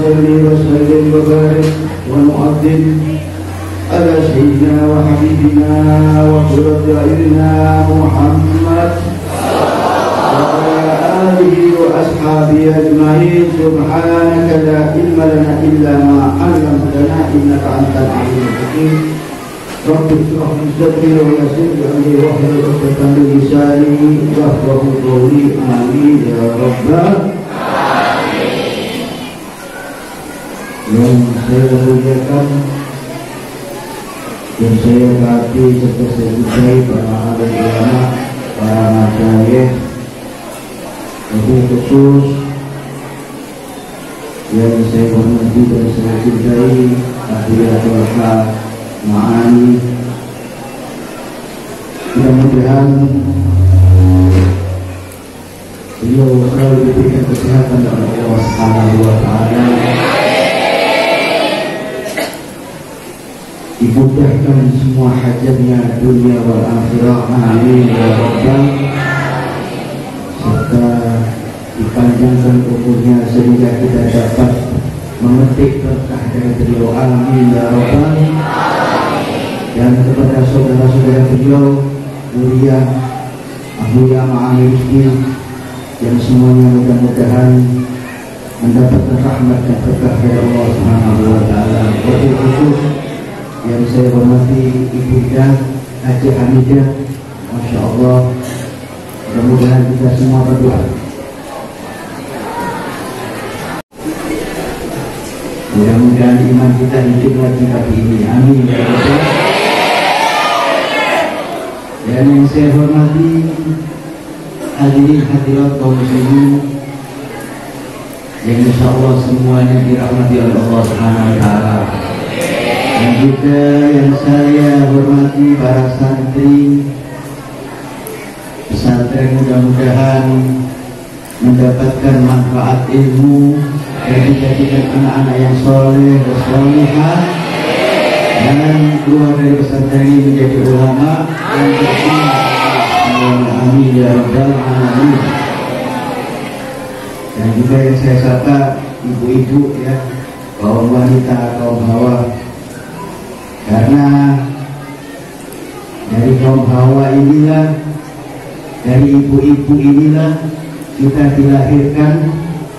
صل وسلم وبارك ونعظم على سيدنا وحبيبنا وقرة أعيننا محمد وعلى آله وأصحابه أجمعين. سبحانك لا علم لنا إلا ما علمتنا إنك أنت العليم الحكيم. رب اشرح لي صدري ويسر لي أمري واحلل عقدة من لساني يفقهوا قولي. آمين يا رب العالمين. Yang saya muliakan dan saya hormati serta saya cintai para alim ulama, para masyayikh, lebih khusus yang saya hormati dan saya cintai Akhiratul Ma'ani. Mudah-mudahan beliau selalu diberikan kesehatan oleh Allah Subhanahu wa Ta'ala, dimudahkan semua hajatnya dunia wal akhirah. Amin ya rabbal. Serta dipanjangkan umurnya sehingga kita dapat memetik berkah dari beliau. Amin ya rabbal. Dan kepada saudara-saudara beliau mulia Abuya Ma'ani Rizki yang semuanya mudah-mudahan mendapatkan rahmat dan berkah dari Allah Subhanahu wa Ta'ala. Wabil khusus yang saya hormati Ibu Ida Haji Hamidah, Masya Allah, mudah-mudahan kita semua berdoa. Mudah-mudahan iman kita hidup lagi pagi ini. Amin ya Allah. Dan yang saya hormati hadirin hadirat kaum muslimin yang insya Allah semuanya dirahmati oleh Allah Subhanahu wa Ta'ala. Dan juga yang saya hormati para santri pesantren, mudah-mudahan mendapatkan manfaat ilmu dan dijadikan anak-anak yang soleh dan solehah, dan keluar dari pesantren ini menjadi ulama yang bersih. Amin ya rabbal alamin. Dan juga yang saya sapa ibu-ibu ya, kaum wanita, kaum hawa, karena dari kaum hawa inilah, dari ibu-ibu inilah kita dilahirkan,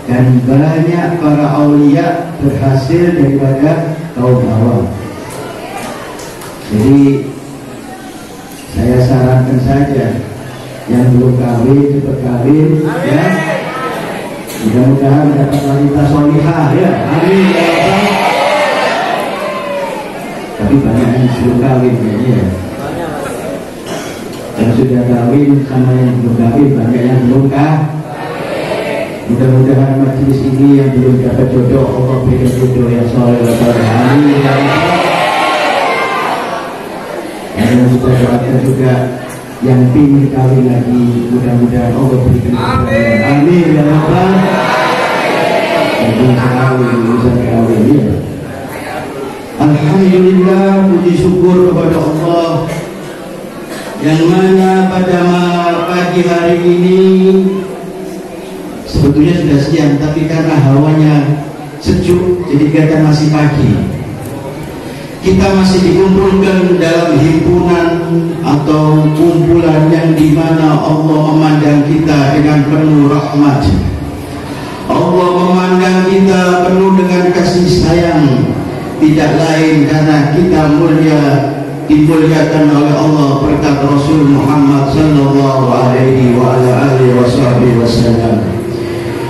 dan banyak para aulia berhasil daripada kaum hawa. Jadi saya sarankan saja yang belum kawin cepat kawin ya. Mudah-mudahan dapat wanita solihah ya. Amin ya Allah. Tapi banyak yang belum kawin ya. Yang sudah kawin sama yang belum kawin, banyak yang belum kawin. Mudah-mudahan majelis ini yang belum dapat jodoh, Allah berikan jodoh yang soleh. Amin ya Allah. Dan kita doakan juga yang ingin kawin lagi, mudah-mudahan Allah berikan jodoh. Amin ya Allah. Kawin ya. Alhamdulillah, puji syukur kepada Allah yang mana pada pagi hari ini sebetulnya sudah siang, tapi karena hawanya sejuk jadi kelihatan masih pagi. Kita masih dikumpulkan dalam himpunan atau kumpulan yang dimana Allah memandang kita dengan penuh rahmat. Allah memandang kita penuh dengan kasih sayang, tidak lain karena kita mulia, dimuliakan oleh Allah berkat Rasul Muhammad sallallahu alaihi wa ala alihi wasallam.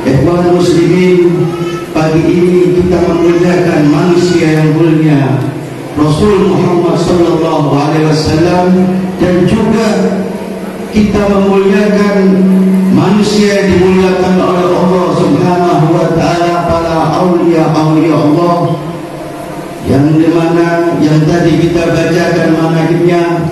Ikhwan muslimin, pagi ini kita memuliakan manusia yang mulia, Rasul Muhammad sallallahu alaihi wasallam, dan juga kita memuliakan manusia yang dimuliakan oleh Allah Subhanahu wa Ta'ala, para aulia-aulia Allah yang dimana yang tadi kita bacakan manaqibnya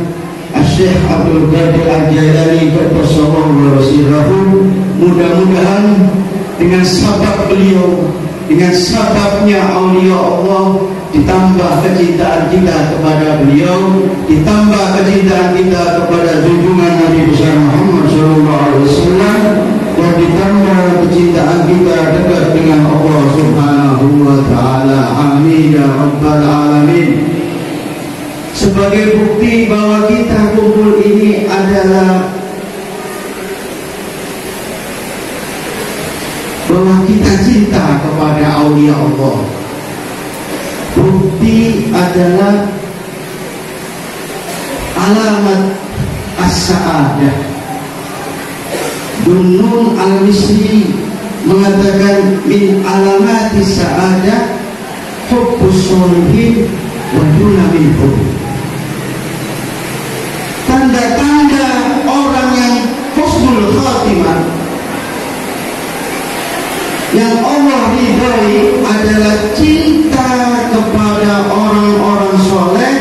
Syekh Abdul Qadir Al-Jailani qaddasallahu sirrahu. Mudah-mudahan dengan sabab beliau, dengan sababnya aulia Allah, ditambah kecintaan kita kepada beliau, ditambah kecintaan kita kepada junjungan Nabi besar Muhammad SAW, dan ditambah kecintaan kita dekat dengan Allah Subhanahu wa aulia Allah. Bukti adalah alamat as-sa'adah. Dunun al-Misri mengatakan min alamati sa'adah hubbus sholihin wa duna minhum. Tanda-tanda orang yang husnul khatimah, yang Allah ridhai, adalah cinta kepada orang-orang soleh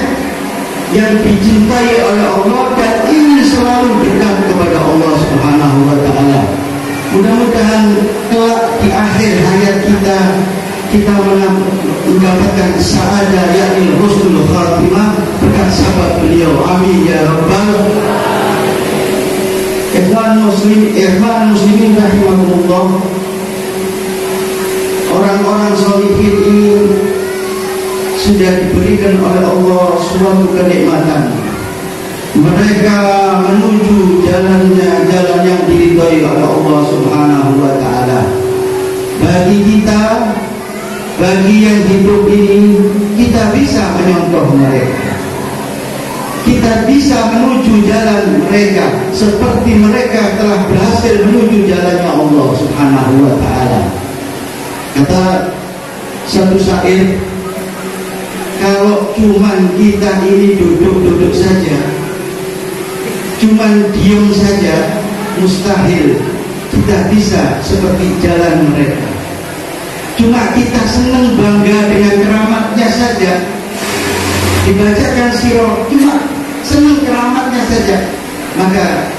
yang dicintai oleh Allah dan ingin selalu dekat kepada Allah Subhanahu wa Ta'ala. Mudah-mudahan kelak di akhir hayat kita mendapatkan sa'adah yakni husnul khatimah berkat sahabat beliau. Amin ya rabbal muslimin rahimahumullah. Orang-orang sholihin ini sudah diberikan oleh Allah suatu kenikmatan. Mereka menuju jalan yang diridhai oleh Allah Subhanahu wa Ta'ala. Bagi kita, bagi yang hidup ini, kita bisa menyontoh mereka. Kita bisa menuju jalan mereka seperti mereka telah berhasil menuju jalannya Allah Subhanahu wa Ta'ala. Kata satu syair, kalau cuman kita ini duduk-duduk saja, cuman diam saja, mustahil kita bisa seperti jalan mereka. Cuma kita senang bangga dengan keramatnya saja, dibacakan sirah, cuma senang keramatnya saja, maka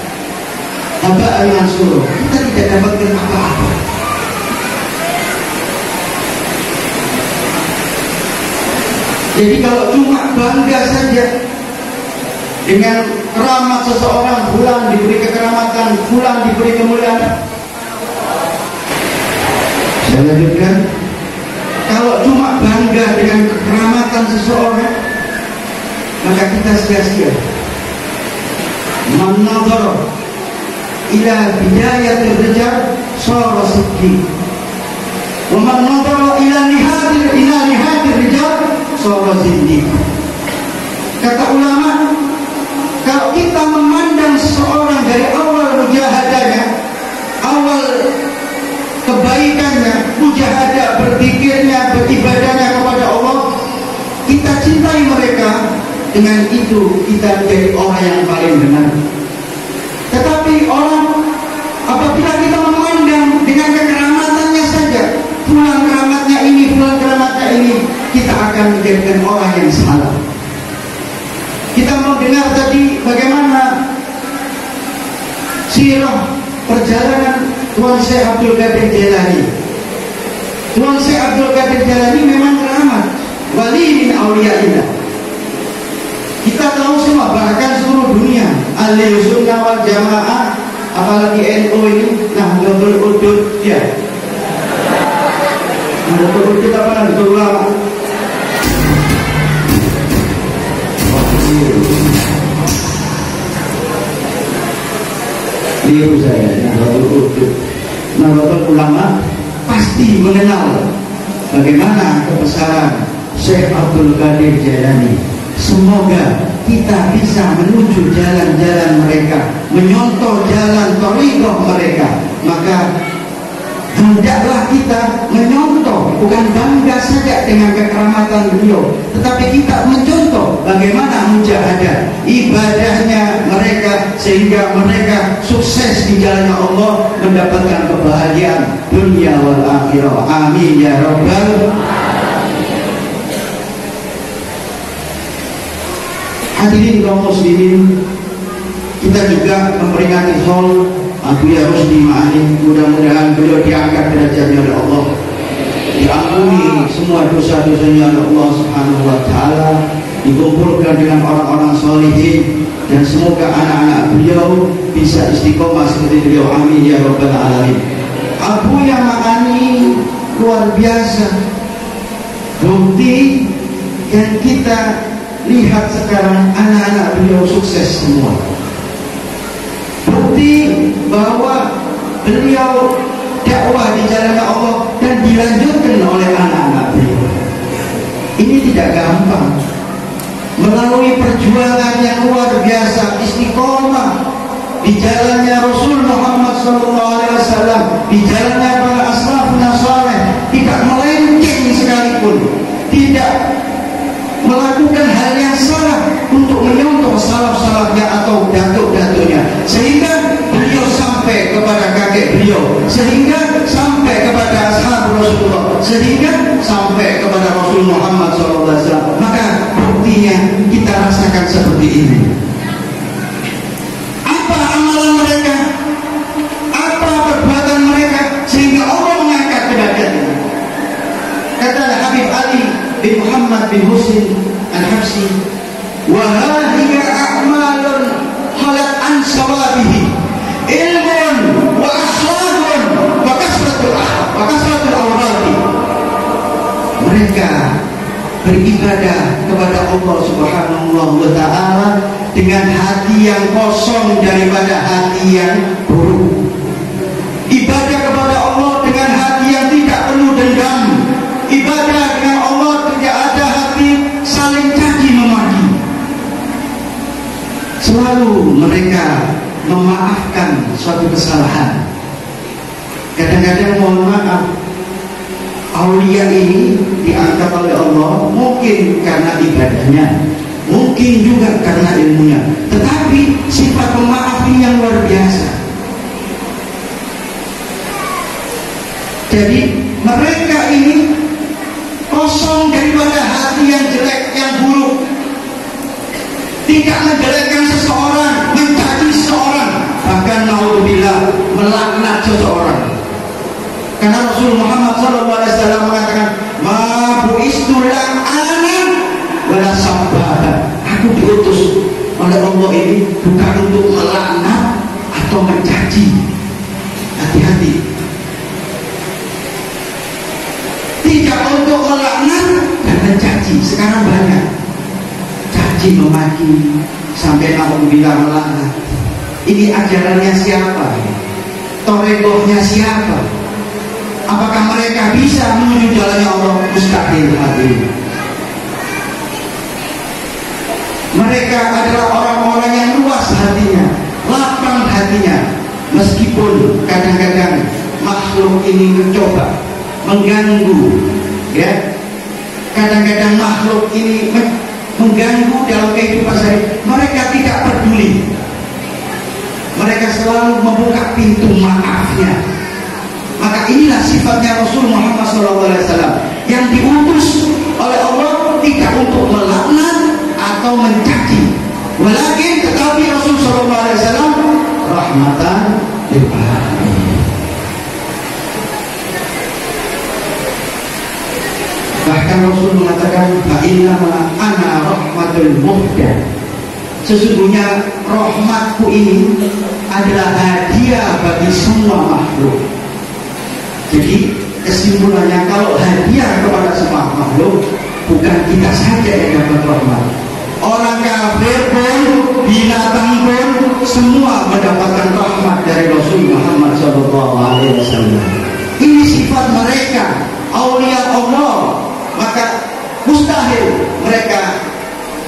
haba'an mansur, kita tidak dapatkan apa-apa. Jadi kalau cuma bangga saja dengan keramat seseorang, fulan diberi kekeramatan, fulan diberi kemuliaan. Saya lanjutkan. Kalau cuma bangga dengan kekeramatan seseorang, maka kita sia-sia. Man nadhara ila bidayatir rijal sara siddiq. Wa man nadhara ila nihatir rijal sara zindiq. Kata ulama, kalau kita memandang seseorang dari awal mujahadahnya, awal kebaikannya, mujahadah, berzikirnya, beribadahnya kepada Allah, kita cintai mereka, dengan itu kita menjadi orang yang paling benar. Tetapi orang, apabila kita memandang dengan kekeramatannya saja, fulan keramatnya ini, fulan keramatnya ini, kita akan menjadikan orang yang salah. Kita mau dengar tadi bagaimana sirah perjalanan Tuan Syekh Abdul Qadir Jailani. Tuan Syekh Abdul Qadir Jailani memang keramat, wali min auliyaillah. Kita tahu semua, bahkan seluruh dunia, ahli sunnah wal jamaah, apalagi NU ini, Nahdlatul Udud, ya. Nahdlatul Udud apa Nahdlatul Ulama? Lihat saya, Nahdlatul Ulama pasti mengenal bagaimana kebesaran Syekh Abdul Qadir Jailani. Semoga kita bisa menuju jalan-jalan mereka, menyontoh jalan thariqah mereka. Maka hendaklah kita menyontoh, bukan bangga saja dengan kekeramatan beliau, tetapi kita mencontoh bagaimana mujahadah ibadahnya mereka, sehingga mereka sukses di jalannya Allah, mendapatkan kebahagiaan dunia wal akhirah. Amin ya rabbal. Hadirin kaum muslimin, kita juga memperingati haul Abuya Rusdi Ma'alim. Mudah-mudahan beliau diangkat derajatnya oleh Allah, diampuni semua dosa-dosanya oleh Allah Subhanahu wa Ta'ala, dikumpulkan dengan orang-orang sholihin, dan semoga anak-anak beliau bisa istiqomah seperti beliau. Amin ya rabbal alamin. Abuya Ma'ani luar biasa. Bukti yang kita lihat sekarang, anak-anak beliau sukses semua. Bukti bahwa beliau dakwah di jalan Allah dan dilanjutkan oleh anak-anak beliau. Ini tidak gampang. Melalui perjuangan yang luar biasa, istiqomah di jalannya Rasul Muhammad SAW, di jalannya para ashrafun saleh, tidak melenceng sekalipun, tidak melakukan hal yang salah untuk menyontoh salaf-salafnya atau datuk-datuknya, sehingga beliau sampai kepada kakek beliau, sehingga sampai kepada ashab Rasulullah, sehingga sampai kepada Rasul Muhammad SAW. Maka buktinya kita rasakan seperti ini. Apa amalan mereka? Apa perbuatan mereka sehingga Allah mengangkat derajatnya? Kata Habib Ali bin Muhammad bin Husin Al-Habsi, wa hadhihi a'malun halat an sawabihi ilmun wa akhlaqun wa kasratul awradi. Mereka beribadah kepada Allah Subhanahu wa ta'ala dengan hati yang kosong daripada hati yang buruk. Ibadah kepada Allah dengan hati yang tidak penuh dendam. Ibadah dengan Allah tidak ada hati saling caci memaki. Selalu mereka memaafkan suatu kesalahan. Kadang-kadang mohon maaf, aulia ini diangkat oleh Allah mungkin karena ibadahnya, mungkin juga karena ilmunya, tetapi sifat pemaaf ini yang luar biasa. Jadi mereka ini kosong daripada hati yang jelek, yang buruk, tidak menjelekkan seseorang, mencaci seseorang, bahkan naudzubillah melaknat seseorang. Karena Rasul Muhammad SAW mengatakan, ma bu'istu la'anan wala sabbatan. Aku diutus oleh Allah ini bukan untuk melaknat atau mencaci. Hati-hati. Tidak untuk melaknat dan mencaci. Sekarang banyak caci memaki sampai naudzubillah melaknat. Ini ajarannya siapa? Toregohnya siapa? Apakah mereka bisa menuju jalannya Allah? Mustahil hadirin. Mereka adalah orang-orang yang luas hatinya, lapang hatinya, meskipun kadang-kadang makhluk ini mencoba mengganggu, ya. Kadang-kadang makhluk ini mengganggu dalam kehidupan sehari. Mereka tidak peduli. Mereka selalu membuka pintu maafnya. Maka inilah sifatnya Rasul Muhammad SAW yang diutus oleh Allah tidak untuk melaknat atau mencaci, walakin tetapi Rasul SAW rahmatan lil alamin. Bahkan Rasul mengatakan, fa innama ana rahmatul muhda. Sesungguhnya rahmatku ini adalah hadiah bagi semua makhluk. Jadi kesimpulannya, kalau hadiah kepada semua makhluk, bukan kita saja yang dapat rahmat. Orang kafir pun, binatang pun, semua mendapatkan rahmat dari Rasul Muhammad SAW. Ini sifat mereka, aulia Allah. Maka mustahil mereka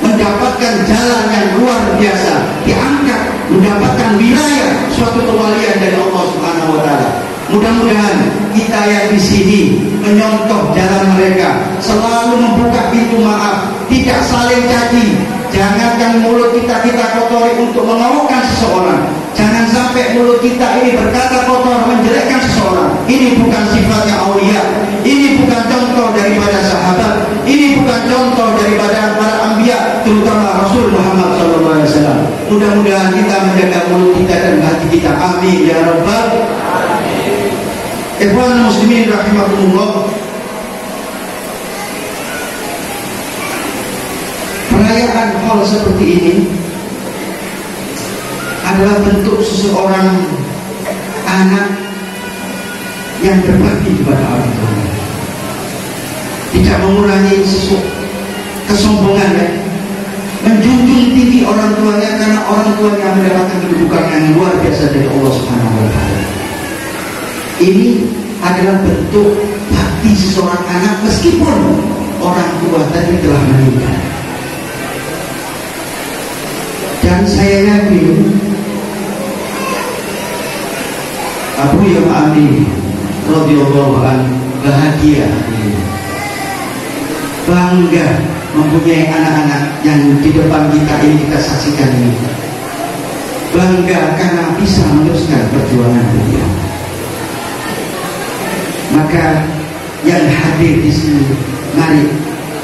mendapatkan jalan yang luar biasa, diangkat, mendapatkan wilayah suatu kewalian dari Allah Subhanahu wa ta'ala. Mudah-mudahan kita yang di sini menyontoh jalan mereka, selalu membuka pintu maaf, tidak saling caci. Jangankan mulut kita kotori untuk mengawalkan seseorang. Jangan sampai mulut kita ini berkata kotor, menjelekkan seseorang. Ini bukan sifatnya aulia. Ini bukan contoh daripada sahabat. Ini bukan contoh daripada para anbiya, terutama Rasul Muhammad SAW. Mudah-mudahan kita menjaga mulut kita dan hati kita. Amin ya rabbal alamin. Ikhwan muslimin rahimakumullah. Perayaan hal seperti ini adalah bentuk seseorang anak yang berbakti kepada orang tua, tidak mengurangi kesombongan, ya. Menjunjung tinggi orang tuanya, karena orang tuanya mendapatkan kedudukan yang luar biasa dari Allah Subhanahu wa ta'ala. Ini adalah bentuk bakti seseorang anak meskipun orang tua tadi telah meninggal. Dan saya yakin Abu Ya'mani radhiyallahu anhu bahagia, bangga mempunyai anak-anak yang di depan kita ini, kita saksikan ini. Bangga karena bisa meneruskan perjuangan beliau. Maka yang hadir di sini, mari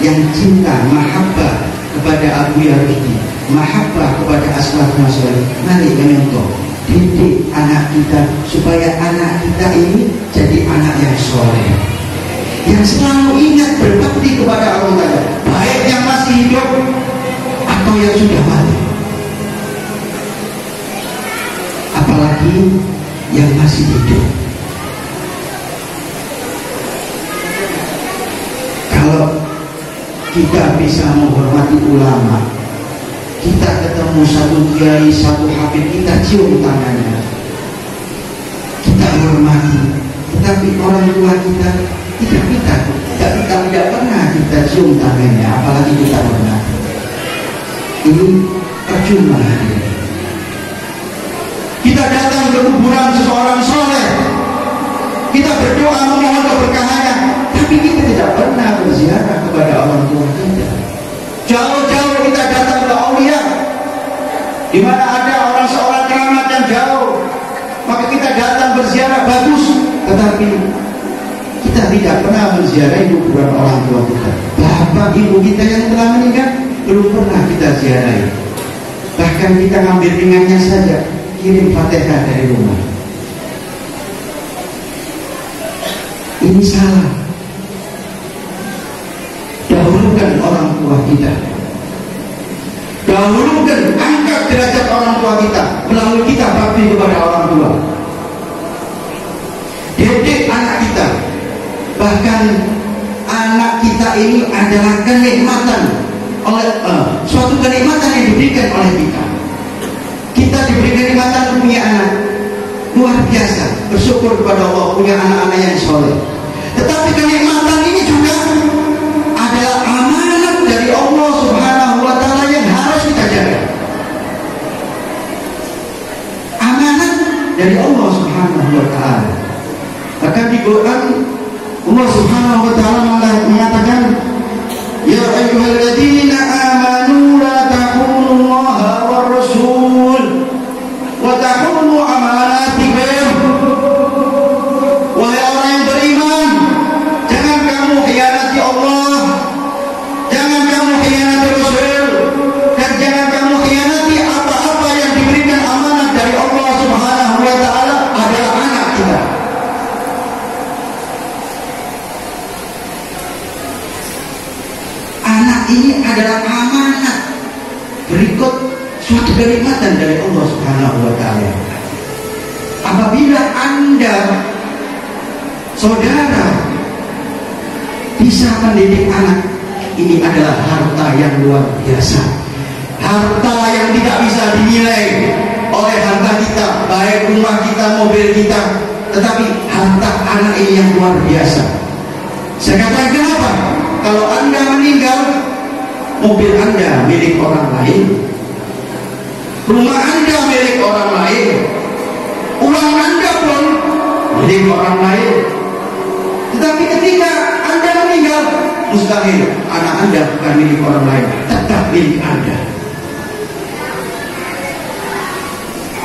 yang cinta, mahabbah kepada Abu Yarudi, mahabbah kepada Aslafna Sholih, mari mencontoh, didik anak kita supaya anak kita ini jadi anak yang soleh, yang selalu ingat berbakti kepada Allah Ta'ala, baik yang masih hidup atau yang sudah mati, apalagi yang masih hidup. Kalau kita bisa menghormati ulama, kita ketemu satu kiai, satu habib, kita cium tangannya, kita hormati. Tetapi orang tua kita tidak pernah kita cium tangannya, apalagi kita hormati. Ini percuma. Kita datang ke kuburan seseorang soleh, kita berdoa memohon keberkahannya, tapi kita tidak pernah berziarah kepada orang tua kita. Jauh-jauh kita datang ke aulia, di mana ada seorang keramat yang jauh, maka kita datang berziarah, bagus. Tetapi kita tidak pernah menziarahi kuburan orang tua kita. Bapak ibu kita yang telah meninggal belum pernah kita ziarahi. Bahkan kita ngambil ringannya saja, kirim Fatihah dari rumah. Ini salah. Dahulukan orang tua kita, dahulukan, angkat derajat orang tua kita melalui kita bakti kepada orang tua. Didik anak kita, bahkan anak kita ini adalah kenikmatan oleh suatu kenikmatan yang diberikan oleh kita. Kita diberi kenikmatan punya anak, luar biasa, bersyukur kepada Allah punya anak-anak yang soleh. Tetapi kenikmatan ini juga adalah amanat dari Allah Subhanahu wa Ta'ala yang harus kita jaga. Amanat dari Allah Subhanahu wa Ta'ala. Bahkan di Quran Allah Subhanahu wa Ta'ala mengatakan, ya ayyuhalladzina amanu la takhunu-Allaha war rasul wa takhunu amanatikum. Wahai orang yang beriman, jangan kamu khianati Allah, jangan kamu khianati Rasul, dan jangan kamu khianati apa-apa yang diberikan amanat dari Allah Subhanahu wa Ta'ala adalah anak kita. Anak ini adalah amanat, berikut suatu kenikmatan dari Allah Subhanahu wa Ta'ala. Apabila Anda, saudara, bisa mendidik anak, ini adalah harta yang luar biasa, harta yang tidak bisa dinilai oleh harta kita, baik rumah kita, mobil kita, tetapi harta anak ini yang luar biasa. Saya katakan kenapa? Kalau Anda meninggal, mobil Anda milik orang lain, rumah Anda milik orang lain, uang Anda pun milik orang lain. Tetapi ketika Anda meninggal, mustahil anak Anda bukan milik orang lain, tetap milik Anda.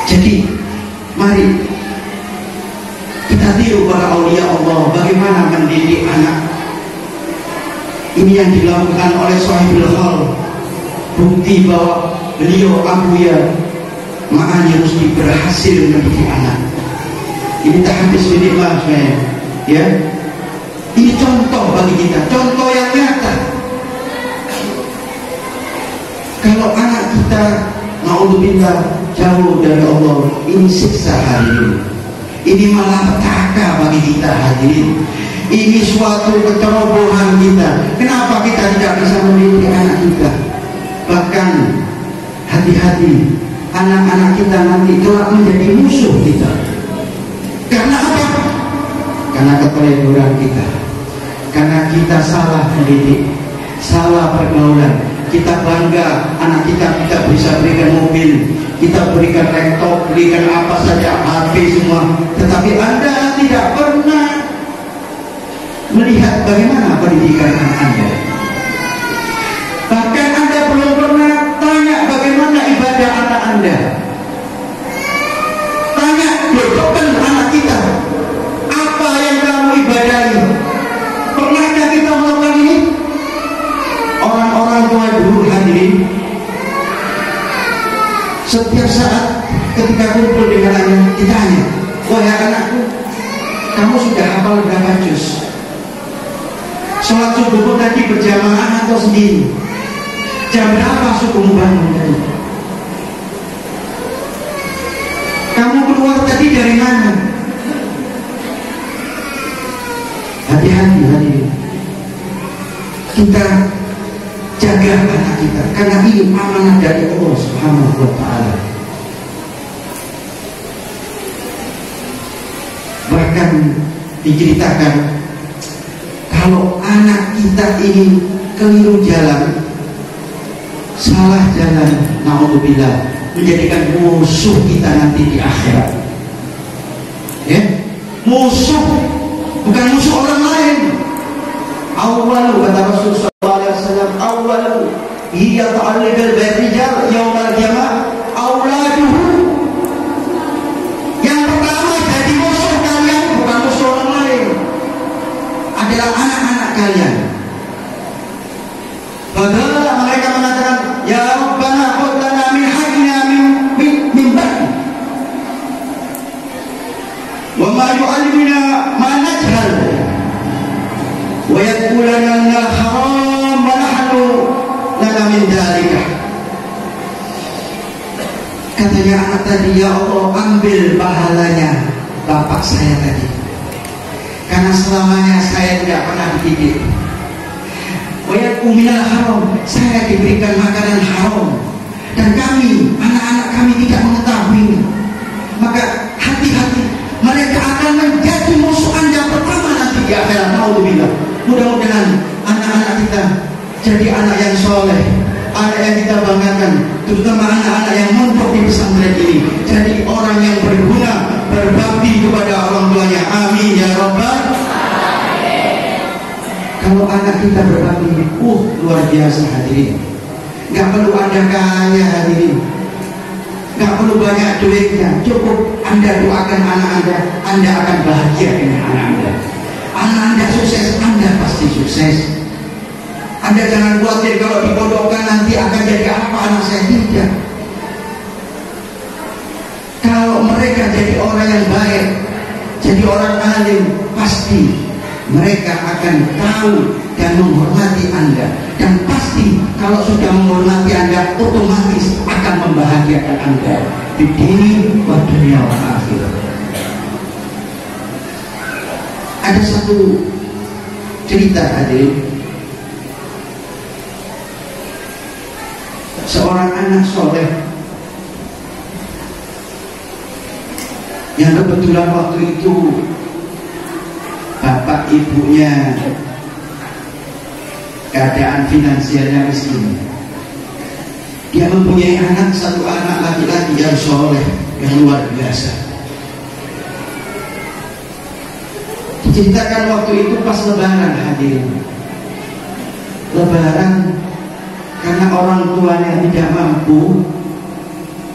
Jadi mari kita tiru para aulia Allah bagaimana mendidik anak. Ini yang dilakukan oleh Shahibul Hal, bukti bahwa beliau Abu Ya'mani Rusdi berhasil mendidik anak. Ini tak habis menikmah saya, ya. Ini contoh bagi kita, contoh yang nyata. Kalau anak kita naudzubillah jauh dari Allah, ini siksa hari ini. Ini malah petaka bagi kita hadirin. Ini suatu kecerobohan kita. Kenapa kita tidak bisa mendidik anak kita? Bahkan hati-hati, anak-anak kita nanti kelak menjadi musuh kita. Karena apa? karena keteledoran kita, karena kita salah mendidik, salah pergaulan. Kita bangga anak kita bisa berikan mobil, kita berikan laptop, berikan apa saja, HP semua, tetapi Anda tidak pernah melihat bagaimana pendidikan anak Anda. Bahkan Anda belum pernah tanya bagaimana ibadah anak Anda. Tanya, dudukkan anak kita, apa yang kamu ibadahi? Pernahkah kita melakukan ini? Orang-orang tua dulu hadirin, setiap saat ketika kumpul dengan anak, ditanya, wahai anakku, kamu sudah hafal berapa juz? Sholat subuhmu tadi berjamaah atau sendiri? Jam berapa subuhmu bangun tadi? Kamu keluar tadi dari mana? Hati-hati hadirin, kita jaga anak kita, karena ini amanah dari Allah Subhanahu wa ta'ala. Bahkan diceritakan, kalau anak kita ini keliru jalan, salah jalan, na'udzubillah, menjadikan musuh kita nanti di akhirat. Ya, musuh, bukan musuh orang lain. Awalu, kata Rasul sallallahu alaihi wasallam, awalu hiya ta'alliqal rijal yaumal qiyamah auladuhu. Yang pertama jadi musuh kalian bukan musuh orang lain, adalah anak-anak kalian. Padahal mereka mengatakan, ya Rabbana khudh lana min haqqina min ba'di wa ma yu'allimuna ma najhal wa yaquluna minal haram wa nahnu lana min dzalika. Katanya anak tadi, ya Allah, ambil pahalanya bapak saya tadi, karena selamanya saya tidak pernah dididik. Wa yaquluna minal haram, saya diberikan makanan haram, dan kami, anak-anak kami tidak mengetahui. Maka hati-hati, mereka akan menjadi musuh Anda pertama nanti di akhirat. Naudzubillah. Mudah-mudahan anak-anak kita jadi anak yang soleh, anak yang kita banggakan, terutama anak-anak yang mondok di pesantren ini, jadi orang yang berguna, berbakti kepada orang tuanya. Amin ya Rabbal. Kalau anak kita berbakti, luar biasa hadirin. Gak perlu Anda kaya hadirin, gak perlu banyak duitnya, cukup Anda doakan anak Anda akan bahagia dengan anak Anda. Anak Anda sukses, Anda pasti sukses. Anda jangan khawatir kalau dipondokkan nanti akan jadi apa anak saya, tidak. Kalau mereka jadi orang yang baik, jadi orang alim, pasti mereka akan tahu dan menghormati Anda. Dan pasti kalau sudah menghormati Anda, otomatis akan membahagiakan Anda di dini wa dunia wa akhirat. Ada satu cerita hadirin, seorang anak soleh yang kebetulan waktu itu bapak ibunya keadaan finansialnya miskin. Dia mempunyai satu anak laki-laki yang soleh, yang luar biasa. Diceritakan waktu itu pas lebaran hadirin. Lebaran, karena orang tuanya tidak mampu,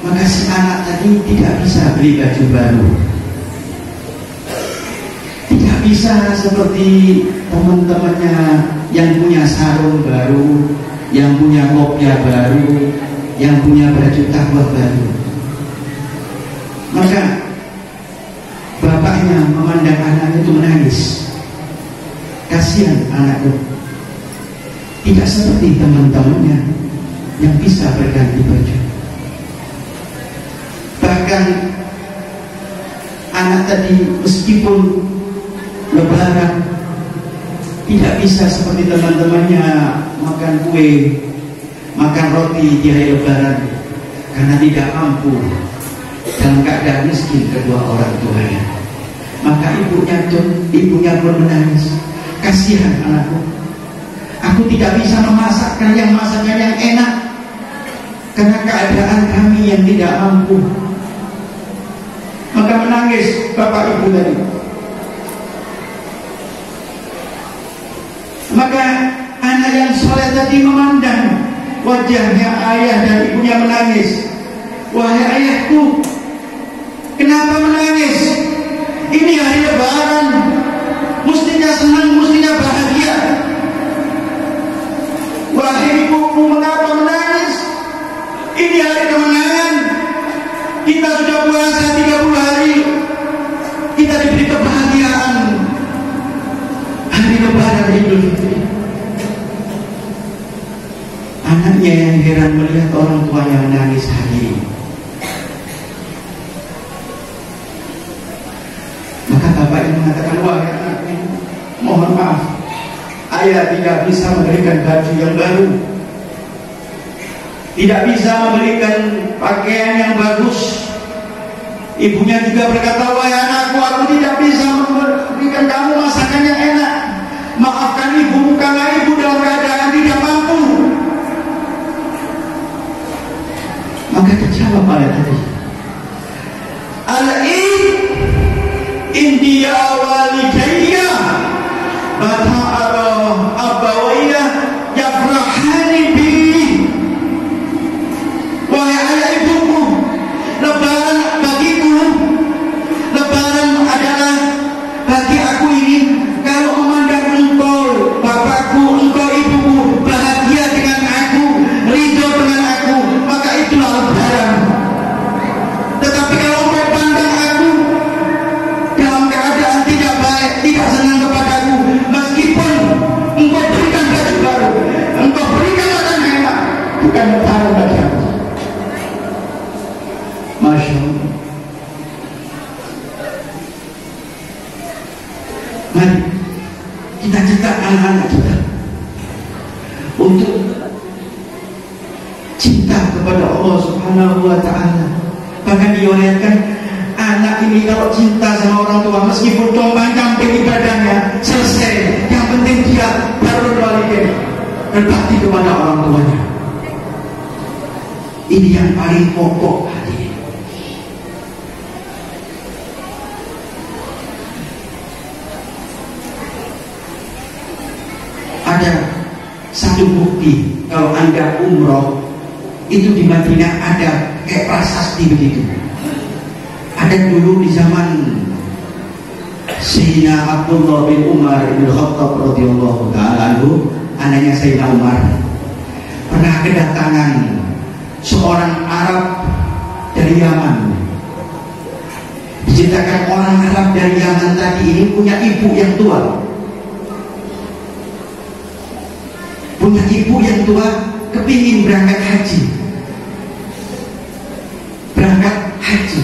maka si anak tadi tidak bisa beli baju baru, tidak bisa seperti teman-temannya yang punya sarung baru, yang punya kopiah baru, yang punya baju takwa baru. Maka bapaknya memandang anaknya itu menangis. Kasihan anakku, tidak seperti teman-temannya yang bisa berganti baju. Bahkan anak tadi meskipun lebaran tidak bisa seperti teman-temannya makan kue, makan roti di hari lebaran, karena tidak mampu, dalam keadaan miskin kedua orang tuanya. Maka ibunya pun menangis. Kasihan anakku, aku tidak bisa memasakkan masakan yang enak karena keadaan kami yang tidak mampu. Maka menangis bapak ibu tadi. Maka anak yang soleh tadi memandang wajahnya ayah dan ibunya menangis. Wahai ayahku, kenapa menangis? Ini hari lebaran, mestinya senang, mestinya bahagia. Wahai ibuku, mengapa menangis? Ini hari kemenangan. Kita sudah puasa 30 hari. Kita diberi kebahagiaan. Hari lebaran Idul Fitri. Anaknya yang heran melihat orang tuanya menangis hari ini. Maka bapaknya mengatakan, wahai anaknya, mohon maaf, ayah tidak bisa memberikan baju yang baru, tidak bisa memberikan pakaian yang bagus. Ibunya juga berkata, wahai anakku, aku tidak bisa memberikan kamu masakan yang enak. Maafkan ibu, karena ibu dalam keadaan tidak mampu. Maka terjawab pada tadi, al-id India walidayya bata'ara abawayya yafrahani bi. Wahai ayah ibuku, lebaran bagiku, lebaran adalah bagi aku ini kalau memandang engkau bapakku, engkau ibuku bahagia dengan aku, ridho dengan aku, maka itulah lebaran. Tetapi kalau engkau pandang aku dalam keadaan tidak baik, tidak senang kepadaku, meskipun engkau berikan baju baru, engkau berikan makan enak, bukan lebaran bagi aku. Masya Allah. Mari kita cetak anak-anak kita untuk cinta kepada Allah Subhanahu wa Ta'ala. Bahkan diriwayatkan, anak ini kalau cinta sama orang tua, meskipun tombang-camping ibadahnya selesai, yang penting dia baru walidain, berbakti kepada orang tuanya. Ini yang paling pokok hati. Ada satu bukti kalau Anda umroh itu di Madinah ada kayak prasasti begitu. Ada dulu di zaman Sayyidina Abdullah bin Umar bin Khattab radhiyallahu ta'ala anhu, anaknya Sayyidina Umar, pernah kedatangan seorang Arab dari Yaman. Diceritakan orang Arab dari Yaman tadi ini punya ibu yang tua. Punya ibu yang tua kepingin berangkat haji. Berangkat haji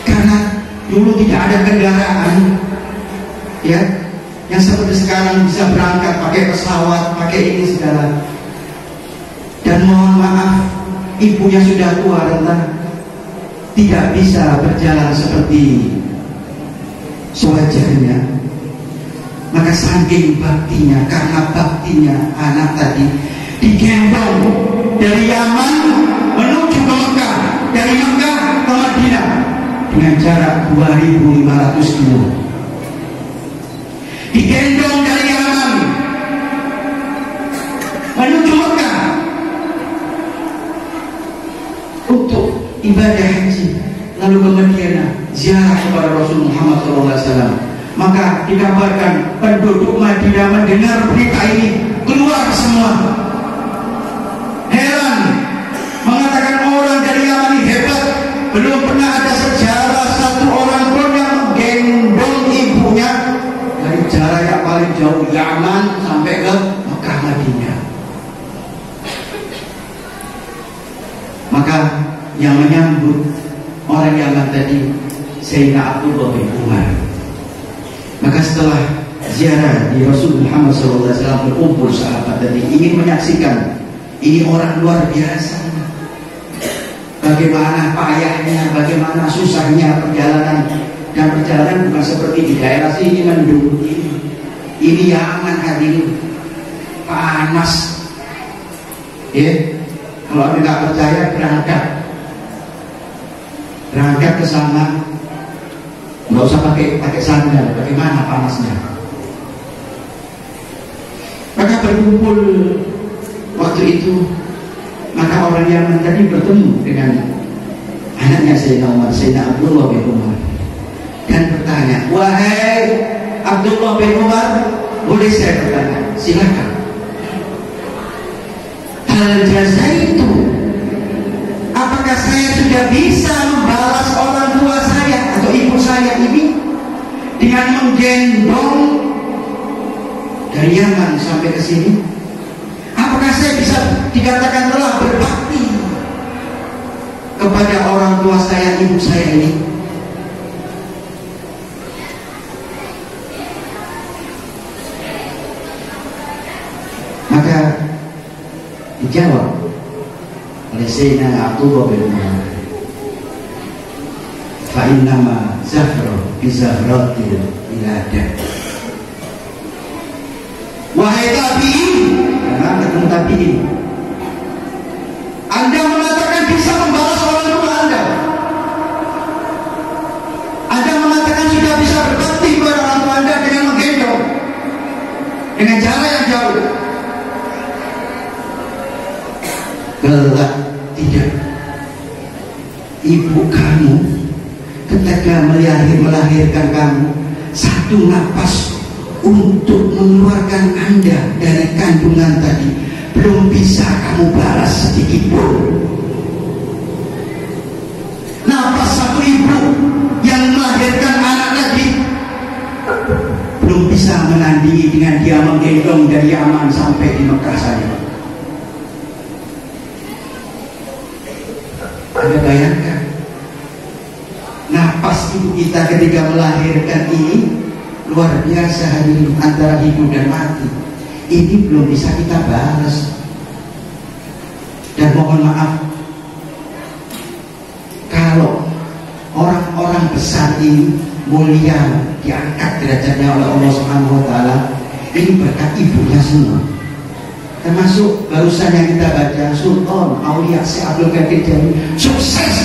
karena dulu tidak ada kendaraan ya yang seperti sekarang bisa berangkat pakai pesawat, pakai ini segala. Dan mohon maaf, ibunya sudah tua renta, tidak bisa berjalan seperti sewajarnya. Maka saking baktinya, karena baktinya anak tadi digendong dari Yaman menuju ke Mekah, dari Mekah ke Madinah dengan jarak 2.500 km. Digendong dari Yaman menuju Mekah untuk ibadah haji, lalu ke Madinah ziarah kepada Rasul Muhammad SAW. Maka dikabarkan penduduk Madinah mendengar berita ini keluar semua, heran, mengatakan orang dari Yaman ini hebat, belum pernah ada sejarah satu orang pun yang menggendong ibunya dari jarak yang paling jauh Yaman sampai ke Mekah Madinah. Maka yang menyambut orang Yaman tadi Sayyidina Abdullah bin Umar. Maka setelah ziarah di Rasul Muhammad SAW berkumpul sahabat tadi ingin menyaksikan ini orang luar biasa, bagaimana payahnya, bagaimana susahnya perjalanan Dan perjalanan bukan seperti di daerah sini mendung. Ini Yaman hadirin, panas. Ya, kalau Anda nggak percaya berangkat ke sana, nggak usah pakai sandal. Bagaimana panasnya? Maka berkumpul waktu itu, maka orang Yaman tadi bertemu dengan anaknya Sayyidina Umar, Sayyidina Abdullah bin Umar, dan bertanya, wahai Abdullah bin Umar, boleh saya bertanya? Silakan. Hal jazaitu, apakah saya sudah bisa membalas orang tua saya atau ibu saya ini dengan menggendong dari Yaman sampai ke sini? Apakah saya bisa dikatakan telah berbakti kepada orang tua saya, ibu saya ini? Maka dijawab oleh Sayyidina Abdullah bin Umar, fa'innama zahra bizahratil iladah. Wahai tabi'in, karena ketemu tabi'in, Anda mengatakan bisa membalas orang tua Anda, Anda mengatakan sudah bisa berbakti kepada orang tua Anda dengan menggendong dengan cara yang jauh. Kelak tidak. Ibu kamu ketika melahirkan kamu, satu napas untuk mengeluarkan Anda dari kandungan tadi belum bisa kamu balas sedikit pun. Napas satu ibu yang melahirkan anak lagi belum bisa menandingi dengan dia menggendong dari Yaman sampai di Mekah saja. Anda bayangkan napas ibu kita ketika melahirkan ini luar biasa, hadirin, antara hidup dan mati. Ini belum bisa kita balas. Dan mohon maaf, kalau orang-orang besar ini mulia, diangkat derajatnya oleh Allah Subhanahu wa Ta'ala, ini berkat ibunya semua. Termasuk barusan yang kita baca, Sultan Aulia Syekh Abdul Qadir Jailani sukses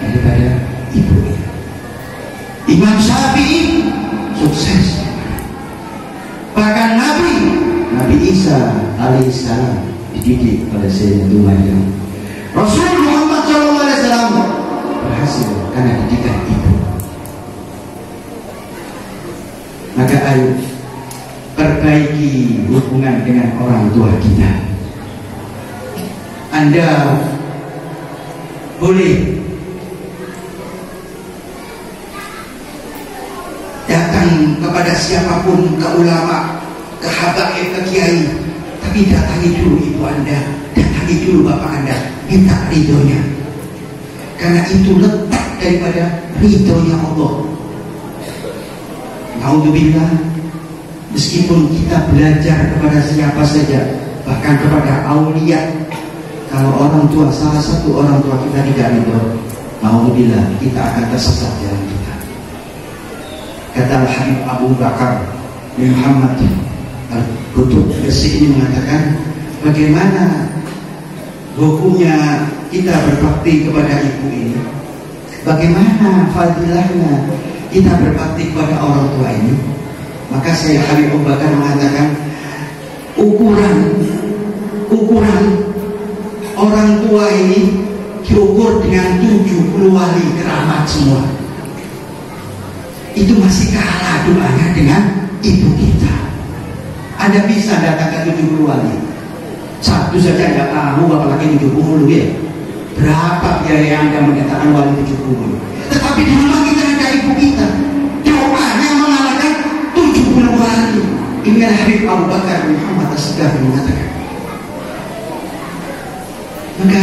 daripada ibunya. Imam Syafi'i sukses. Bahkan Nabi Isa alaihissalam dididik oleh Sayyidatul Maryam. Rasul Muhammad SAW berhasil karena didikan ibu. Maka ayo perbaiki hubungan dengan orang tua kita. Anda boleh datang kepada siapapun, ke ulama, ke habaib, ke kiai, tapi datangi dulu ibu Anda, datangi dulu bapak Anda, minta ridhonya, karena itu letak daripada ridhonya Allah. Naudzubillah, meskipun kita belajar kepada siapa saja, bahkan kepada aulia, kalau orang tua, salah satu orang tua kita tidak ridho, naudzubillah, kita akan tersesat jalan kita. Kata Habib Abu Bakar bin Muhammad Al-Qutub Gresik ini mengatakan, bagaimana hukumnya kita berbakti kepada ibu ini, bagaimana fadilahnya kita berbakti kepada orang tua ini. Maka saya Habib Abu Bakar mengatakan, ukuran orang tua ini diukur dengan 70 wali keramat semua. Itu masih kalah doanya dengan ibu kita. Anda bisa datang ke 70 wali, satu saja Anda tahu, apalagi 70 ya. Berapa biaya Anda mendatangkan wali 70? Tetapi di rumah kita ada ibu kita, doanya mengalahkan 70 wali. Inilah Habib Abu Bakar bin Muhammad As-Segaf mengatakan. Maka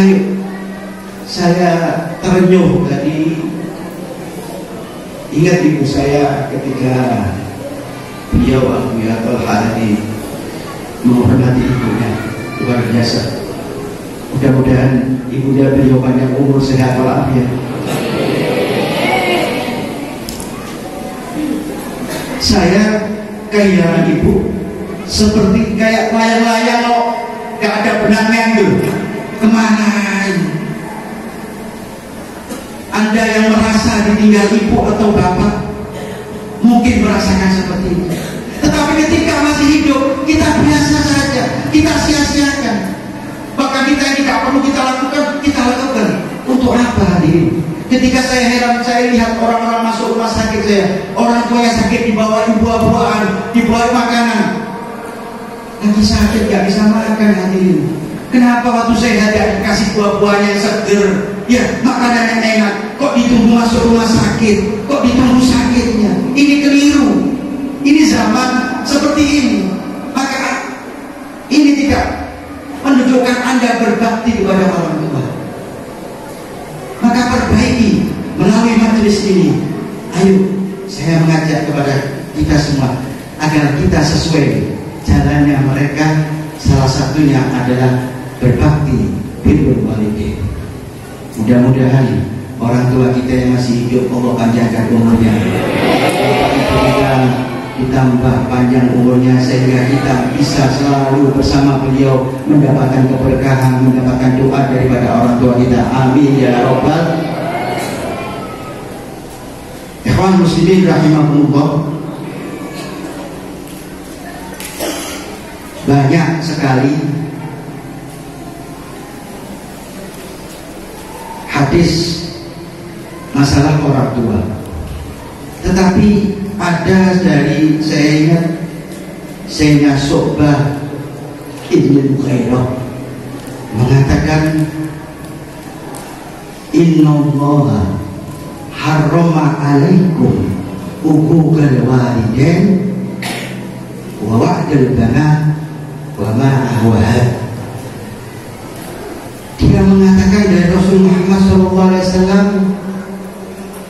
saya terenyuh tadi, ingat ibu saya ketika beliau Abuya Tolhadi menghormati ibunya, luar biasa. Mudah-mudahan ibunya beliau panjang umur, sehat walafiat. Saya kehilangan ibu seperti kayak layang-layang kok gak ada benangnya itu. Kemana ini? Anda yang merasa ditinggal ibu atau bapak mungkin merasakan seperti itu. Tetapi ketika masih hidup, kita biasa saja, kita sia-siakan. Bahkan kita yang tidak perlu kita lakukan, kita lakukan. Untuk apa hadirin? Ketika saya heran, saya lihat orang-orang masuk rumah sakit saya, orang tua yang sakit dibawain buah-buahan, dibawain makanan. Lagi sakit gak bisa makan hadirin. Kenapa waktu saya ada kasih buah-buahan yang seger, ya makanan yang enak, kok ditunggu masuk rumah sakit, kok ditunggu sakitnya? Ini keliru. Ini zaman seperti ini. Maka ini tidak menunjukkan Anda berbakti kepada orang tua. Maka perbaiki melalui majelis ini. Ayo, saya mengajak kepada kita semua agar kita sesuai jalannya mereka. Salah satunya adalah berbakti birrul walidain. Mudah-mudahan orang tua kita yang masih hidup Allah panjangkan umurnya, ditambah panjang umurnya sehingga kita bisa selalu bersama beliau mendapatkan keberkahan, mendapatkan doa daripada orang tua kita. Amin ya rabbal. Ikhwan muslimin rahimakumullah, banyak sekali hadis masalah orang tua, tetapi ada dari saya ingat Sayyidina Syu'bah Ibn Mughirah mengatakan, Innallaha harrama alaikum uquqal walidain wa wa'dal banat wa ma ahwahad. Dia mengatakan dari Rasul Muhammad SAW,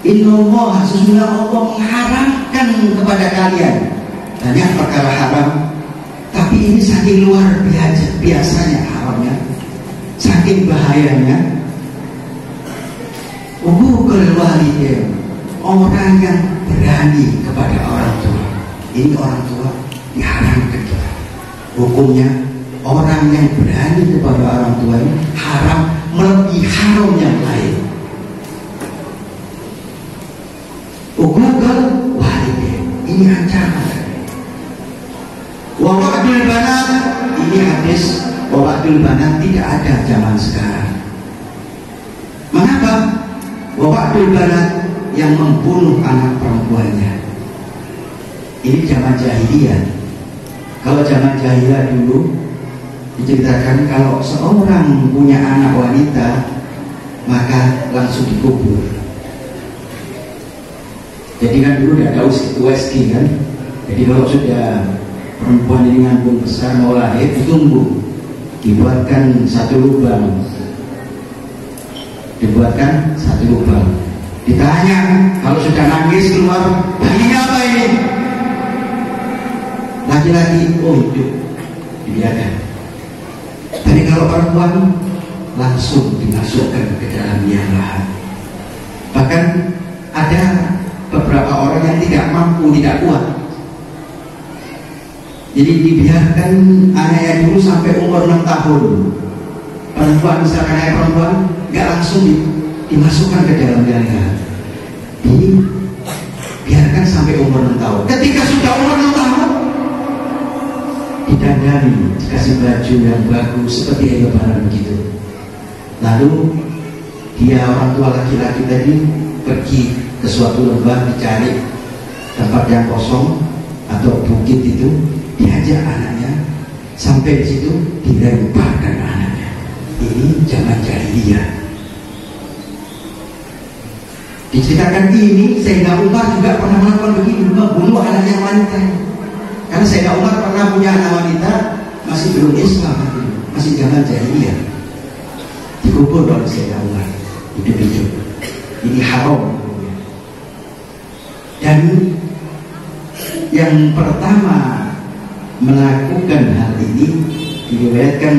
Innallaha, sesungguhnya Allah mengharamkan kepada kalian banyak perkara haram, tapi ini saking luar biasanya haramnya, saking bahayanya. Uququl walidain, orang yang berani kepada orang tua. Ini orang tua diharamkan kita. Hukumnya orang yang berani kepada orang tua ini haram, melebihi haram yang lain. Uququl walidain, ini ancaman. Wa wa'dul banat, ini hadis. Wa wa'dul banat tidak ada zaman sekarang. Mengapa? Wa wa'dul banat, yang membunuh anak perempuannya. Ini zaman jahiliyah. Kalau zaman jahiliyah dulu diceritakan kalau seorang punya anak wanita maka langsung dikubur. Jadi kan dulu tidak ada USG kan. Jadi kalau sudah perempuan ini ngandung besar mau lahir, ditunggu, dibuatkan satu lubang, ditanya kalau sudah nangis keluar, bayinya apa ini? Laki-laki, oh hidup, dibiarkan. Tapi kalau perempuan langsung dimasukkan ke dalam liang lahat. Bahkan ada beberapa orang yang tidak mampu, tidak kuat, jadi dibiarkan anaknya dulu sampai umur 6 tahun. Perempuan, misalkan anak perempuan, nggak langsung dimasukkan ke dalam liang lahat, dibiarkan sampai umur 6 tahun. Ketika sudah umur 6 tahun, didandani, dikasih baju yang bagus seperti lebaran begitu. Lalu dia, orang tua laki-laki tadi, pergi ke suatu lembah, dicari tempat yang kosong atau bukit itu, diajak anaknya, sampai di situ dilemparkan anaknya. Ini zaman jahiliyah. Diceritakan ini Sayyidina Umar juga pernah melakukan begini, membunuh anaknya wanita. Karena Sayyidina Umar pernah punya anak wanita, masih belum Islam, masih zaman jahiliyah, dikubur oleh Sayyidina Umar hidup-hidup. Ini haram. Dan yang pertama melakukan hal ini diriwayatkan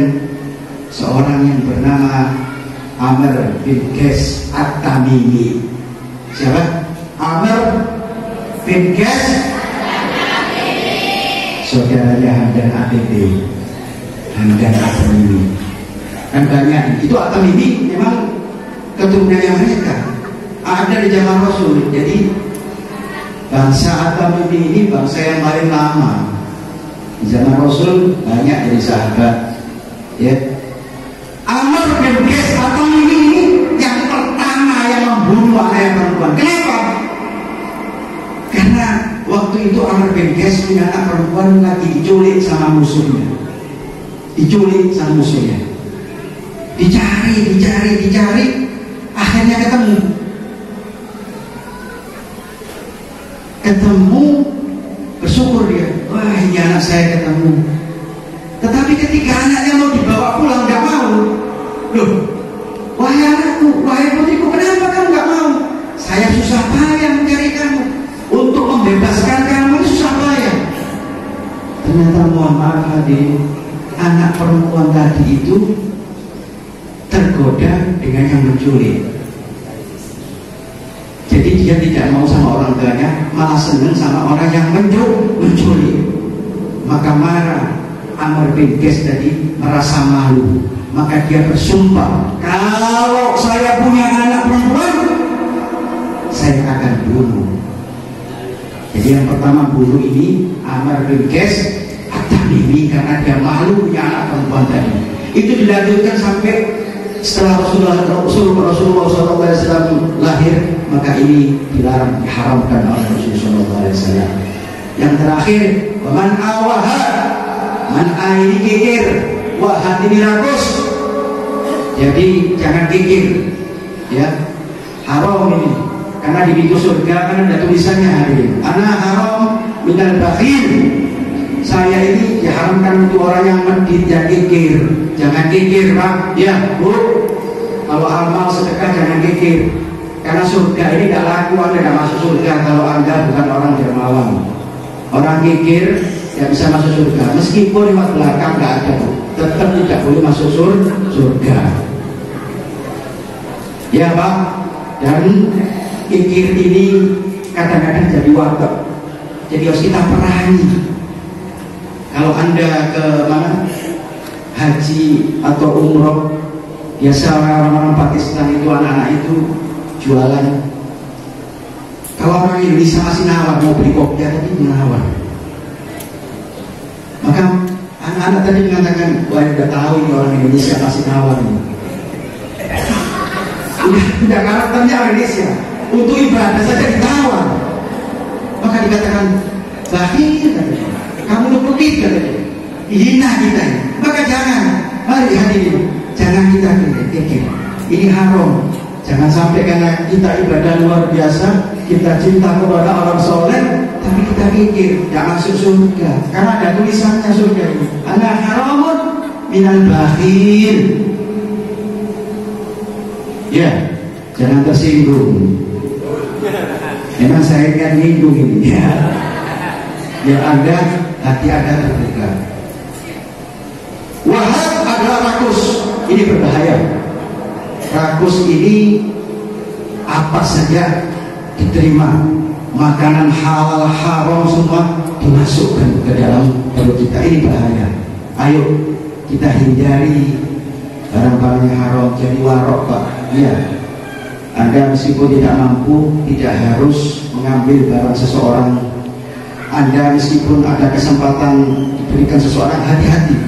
seorang yang bernama Amr bin Qais At-Tamimi. Siapa? Amr bin Qais saudaranya Hamdan ATB, Hamdan At-Tamimi. Kan banyak, itu At-Tamimi memang keturunannya mereka ada di zaman Rasul. Jadi bangsa At-Tamimi ini bangsa yang paling lama di zaman Rasul, banyak dari sahabat. Ya, Amr bin Qais At-Tamimi ini yang pertama yang membunuh anak perempuan. Kenapa? Karena waktu itu Amr bin Qais punya anak perempuan lagi diculik sama musuhnya. Diculik sama musuhnya. Dicari, akhirnya ketemu, bersyukur dia, wah ini anak saya ketemu. Tetapi ketika anaknya mau dibawa pulang nggak mau. Loh, wahai anakku, wahai putriku, kenapa kamu nggak mau? Saya susah payah mencari kamu, untuk membebaskan kamu ini susah payah. Ternyata mohon maaf hadirin, anak perempuan tadi itu tergoda dengan yang menculik. Jadi dia tidak mau sama orang tuanya, malah senang sama orang yang menculik. Maka marah Amr bin Qais tadi, merasa malu. Maka dia bersumpah, kalau saya punya anak perempuan, saya akan bunuh. Jadi yang pertama bunuh ini Amr bin Qais At-Tamimi karena dia malu punya anak perempuan tadi. Itu dilanjutkan sampai setelah Rasulullah SAW lahir, maka ini dilarang, diharamkan oleh Rasulullah SAW. Yang terakhir, man awaha, man ini kikir, wahat ini rakus. Jadi jangan kikir, ya, haram ini. Karena di pintu surga kan ada tulisannya hadirin, ana haram minal bakhil. Saya ini diharamkan untuk orang yang medit, yang kikir. Jangan kikir, Pak. Ya, Bu. Kalau amal sedekah jangan kikir. Karena surga ini tidak laku, Anda tidak masuk surga kalau Anda bukan orang dermawan. Orang kikir tidak bisa masuk surga. Meskipun lewat belakang tidak ada, tetap tidak boleh masuk surga. Ya, Pak. Dan kikir ini kadang-kadang jadi watak. Jadi harus kita perangi. Kalau Anda ke mana, haji atau umroh, biasa orang-orang Pakistan itu, anak-anak itu jualan. Kalau orang Indonesia masih nawar, mau beli kopi tadi menawar. Maka anak-anak tadi mengatakan, wah udah tahu ini orang Indonesia masih nawar ini. Udah karakternya Indonesia, untuk ibadah saja ditawar. Maka dikatakan bakhil, kamu nurutin katanya, hina kita. Maka jangan, mari hadirin, jangan kita kikir. Ini haram. Jangan sampai karena kita ibadah luar biasa, kita cinta kepada orang soleh, tapi kita kikir, tidak masuk surga. Karena ada tulisannya surga ini, ana haramun minal bakhil. Ya, jangan tersinggung. Memang saya kan nyinggung ini. Ya Anda hati Anda terbuka. Wahab adalah rakus. Ini berbahaya. Rakus ini apa saja diterima. Makanan halal haram semua dimasukkan ke dalam perut kita. Ini bahaya. Ayo kita hindari barang-barang yang haram. Jadi warok, Pak. Ya, Anda meskipun tidak mampu, tidak harus mengambil barang seseorang. Anda meskipun ada kesempatan diberikan seseorang, hati-hati.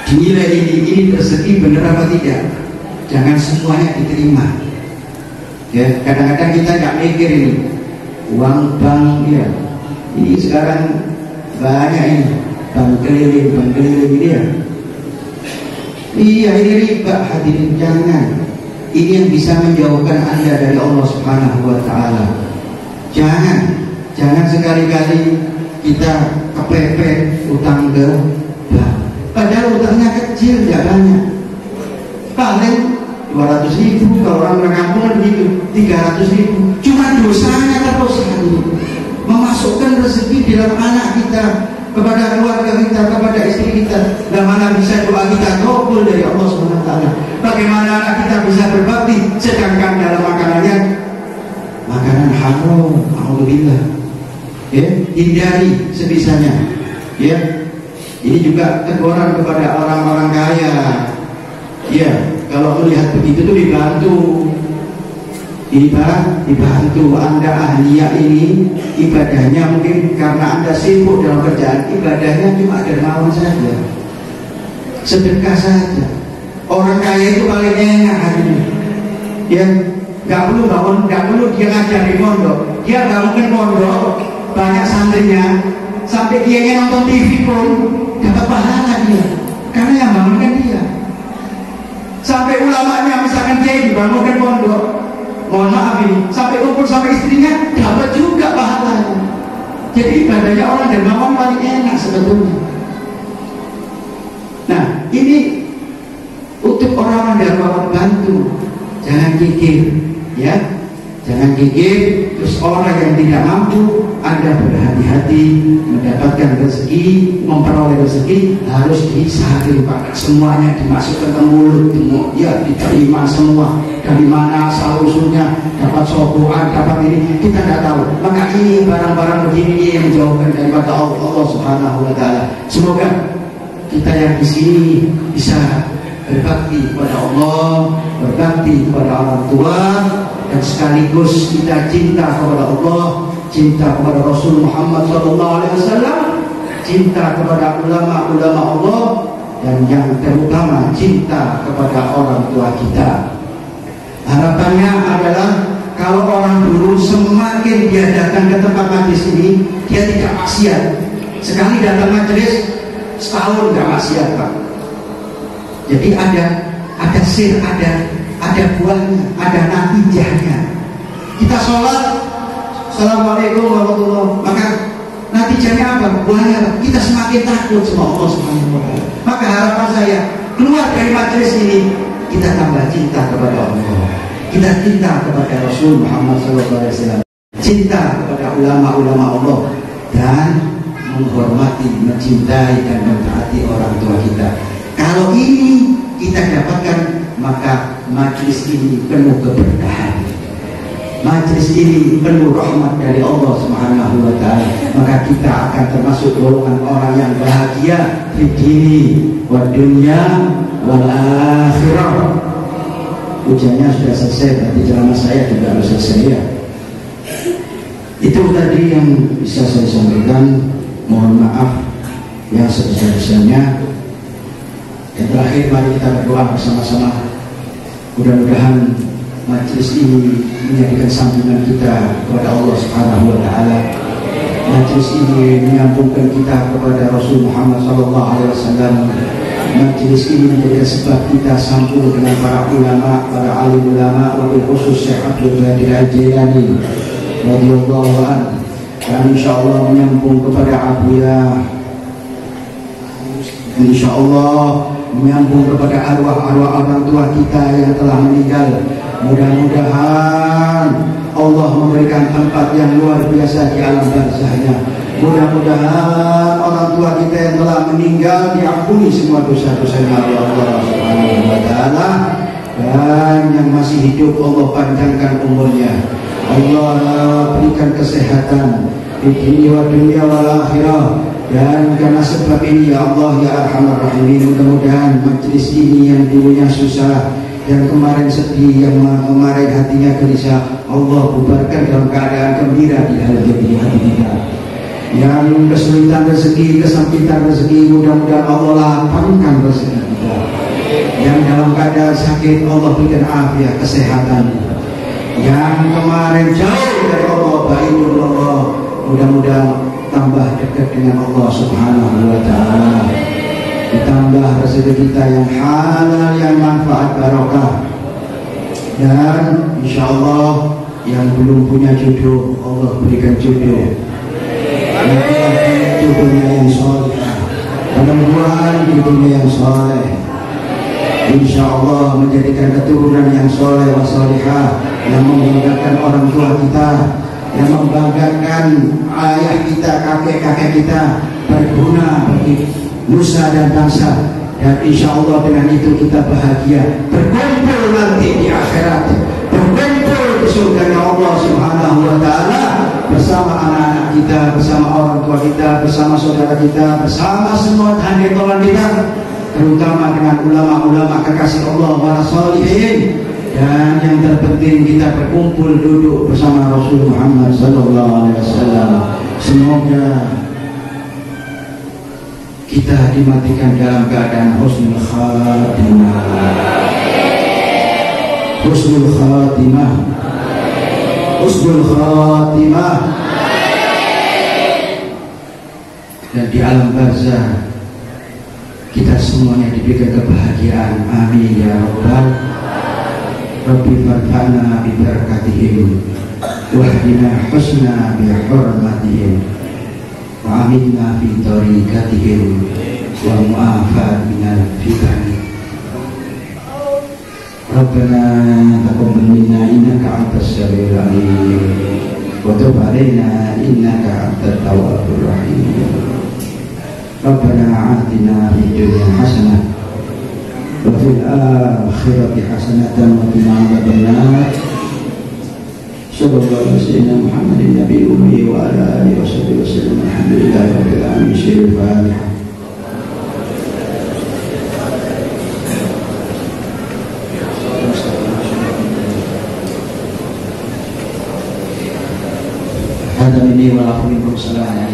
Dinilai ini rezeki benar apa tidak. Jangan semuanya diterima. Ya, kadang-kadang kita nggak mikir ini uang bank, ya. Ini sekarang banyak ini bank keliling ini ya. Iya, ini riba hadirin, jangan. Ini yang bisa menjauhkan Anda dari Allah Subhanahu wa Ta'ala. Jangan sekali-kali kita kepepet utang ke bank. Padahal utangnya kecil, tidak banyak. Paling 200.000, kalau orang mengampung begitu, 300.000. Cuma dosanya terus memasukkan rezeki di dalam anak kita, kepada keluarga kita, kepada istri kita. Dan mana bisa doa kita kabul dari Allah SWT. Bagaimana anak kita bisa berbakti sedangkan dalam makanannya makanan haram. Alhamdulillah. ya, hindari sebisanya, ya. Ini juga teguran kepada orang-orang kaya, ya. Kalau melihat begitu tuh dibantu Anda ahliya ini ibadahnya mungkin karena Anda sibuk dalam kerjaan, ibadahnya cuma dermawan saja, sedekah saja. Orang kaya itu paling enak hari ini, ya. Gak perlu dia ngajar di pondok, dia gak mungkin pondok banyak santrinya sampai dia nonton TV pun dapat pahala dia, karena yang bangunkan dia. Sampai ulamanya misalkan dia dibangunkan pondok, mohon maaf ini, sampai kumpul sama istrinya dapat juga pahalanya. Jadi ibadahnya orang dermawan paling enak sebetulnya. Nah, ini untuk orang dermawan, bantu, jangan gigir, ya, jangan gigir. Terus orang yang tidak mampu, Anda berhati-hati mendapatkan rezeki, memperoleh rezeki harus disaring, Pak. Semuanya dimasukkan ke mulut, ya, diterima semua. Dari mana asal usulnya, dapat sokoan, dapat ini, kita tidak tahu. Maka ini barang-barang begini yang menjauhkan daripada Allah Subhanahu Wa Taala. Semoga kita yang di sini bisa berbakti kepada Allah, berbakti kepada orang tua, dan sekaligus kita cinta kepada Allah, cinta kepada Rasul Muhammad SAW, cinta kepada ulama-ulama Allah, dan yang terutama cinta kepada orang tua kita. Harapannya adalah kalau orang dulu semakin dia datang ke tempat majlis ini, dia tidak maksiat. Sekali datang majlis, setahun tidak maksiat, Pak. Jadi ada sir, ada buahnya, ada natijahnya. Kita sholat, assalamualaikum warahmatullahi wabarakatuh, maka natijahnya apa? Buahnya apa? Kita semakin takut sama Allah Subhanahu wa Ta'ala. Maka harapan saya, keluar dari majelis ini, kita tambah cinta kepada Allah, kita cinta kepada Rasul Muhammad SAW, cinta kepada ulama-ulama Allah, dan menghormati, mencintai, dan mentaati orang tua kita. Kalau ini kita dapatkan, maka majlis ini penuh keberkahan, majlis ini penuh rahmat dari Allah Subhanahu Wa Ta'ala. Maka kita akan termasuk golongan orang yang bahagia di dini wa dunya wal akhirah. Ujiannya sudah selesai, berarti ceramah saya juga harus selesai, ya. Itu tadi yang bisa saya sampaikan. Mohon maaf yang sebesar-besarnya. Yang terakhir, mari kita berdoa bersama-sama. Mudah-mudahan majlis ini menjadikan sambungan kita kepada Allah Subhanahu Wa Ta'ala. Majlis ini menyambungkan kita kepada Rasul Muhammad SAW. Majlis ini menjadi sebab kita sambung dengan para ulama, para alim ulama, wabil khusus Syekh Abdul Qadir Al-Jailani radhiyallahu anhu, dan insyaallah menyambung kepada Abdullah, insyaallah menyambung kepada arwah-arwah orang tua kita yang telah meninggal. Mudah-mudahan Allah memberikan tempat yang luar biasa di alam barzahnya. Mudah-mudahan orang tua kita yang telah meninggal diampuni semua dosa-dosanya oleh Allah Subhanahu Wa Ta'ala, dan yang masih hidup Allah panjangkan umurnya, Allah berikan kesehatan di dunia wal akhirah. Dan karena sebab ini, ya Allah ya Arhamar Rahimin, mudah-mudahan majlis ini yang dulunya susah, yang kemarin sedih, yang kemarin hatinya gelisah, Allah bubarkan dalam keadaan gembira di dalam hati kita. Yang kesulitan rezeki, kesempitan rezeki, mudah-mudahan Allah lapangkan rezeki kita. Yang dalam keadaan sakit, Allah berikan afiat, kesehatan. Yang kemarin jauh dari Allah, baikullah, mudah-mudahan tambah dekat dengan Allah Subhanahu Wa Ta'ala. Ditambah rezeki kita yang halal, yang manfaat, barokah. Dan insya Allah yang belum punya jodoh, Allah berikan jodoh. Jodohnya yang soleh, mudah-mudahan jodohnya yang soleh, insya Allah menjadikan keturunan yang soleh wa solihah, yang membanggakan orang tua kita, yang membanggakan ayah kita, kakek-kakek kita, berguna bagi nusa dan bangsa. Dan insya Allah dengan itu kita bahagia, berkumpul nanti di akhirat, berkumpul di surga Allah Subhanahu Wa Ta'ala bersama anak-anak kita, kita, bersama orang tua kita, bersama saudara kita, bersama semua handetolan kita, terutama dengan ulama-ulama kekasih Allah, para sholihin. Dan yang terpenting kita berkumpul duduk bersama Rasul Muhammad sallallahu alaihi wasallam. Semoga kita dimatikan dalam keadaan husnul khatimah. Husnul khatimah. Husnul khatimah. Dan di alam barzah kita semuanya diberikan kebahagiaan. Amin ya rabbal. Rabbi farfa'na bi barakatihim wahdina husna bi hurmatihim wa aminna fi tariqatihim wa mu'afat minal fitan. Rabbana taqabbal minna innaka antas samiul alim wa tub alaina innaka antat tawwabur rahim. Rabbana atina fid dunya hasanah wa fil akhirati hasanatan wa qina adzabannar. Sallallahu alaihi wasallam Muhammadin nabiyyi ummi wa ala alihi wasallam. Alhamdulillahi rabbil alamin. Syirul Fatihah. Hada minni wa lakum minkum salam.